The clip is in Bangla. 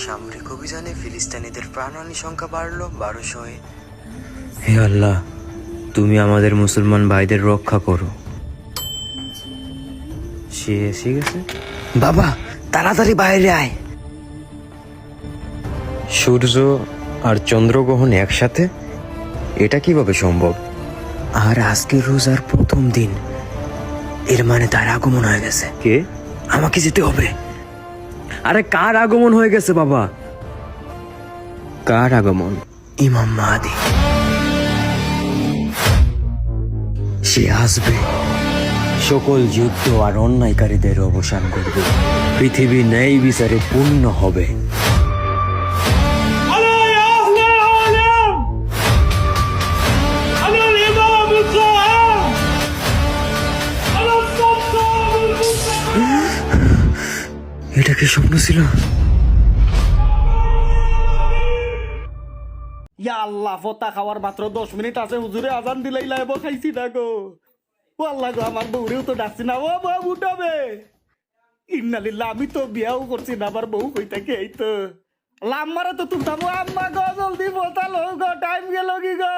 সামরিক অভিযানে ফিলিস্তিনিদের প্রাণহানি সংখ্যা বাড়ল 1200-এ। হে আল্লাহ, তুমি আমাদের মুসলমান ভাইদের রক্ষা করো। সে এসে গেছে। বাবা তাড়াতাড়ি বাইরে আয়। সূর্য আর চন্দ্রগ্রহণ একসাথে, এটা কিভাবে সম্ভব? আর আজকে রোজার প্রথম দিন, এর মানে তার আগমন হয়ে গেছে। কে? আমাকে যেতে হবে। আরে কার আগমন হয়ে গেছে বাবা? কার আগমন? ইমাম মাহদী। সে আসবে, সকল যুদ্ধ আর অন্যায়কারীদের অবসান করবে, পৃথিবী ন্যায় বিচারে পূর্ণ হবে। এটা কি স্বপ্ন ছিল? ইয়া আল্লাহ, ফতা খাওয়ার মাত্র 10 মিনিট আছে, হুজুরে আজান দিলেই লাইব খাইছি না গো। ও আল্লাহ গো, আমার বউরেও তো ডাকছি না। ও বউ উঠাবে। ইন্নালিল্লাহ, আমি তো বিয়াও করছি না, আমার বউ কই থাকে? এই তো লাম্মারে তো তুলতাম। আম্মা গো জলদি ফতা লো গো, টাইম গেল কি গো।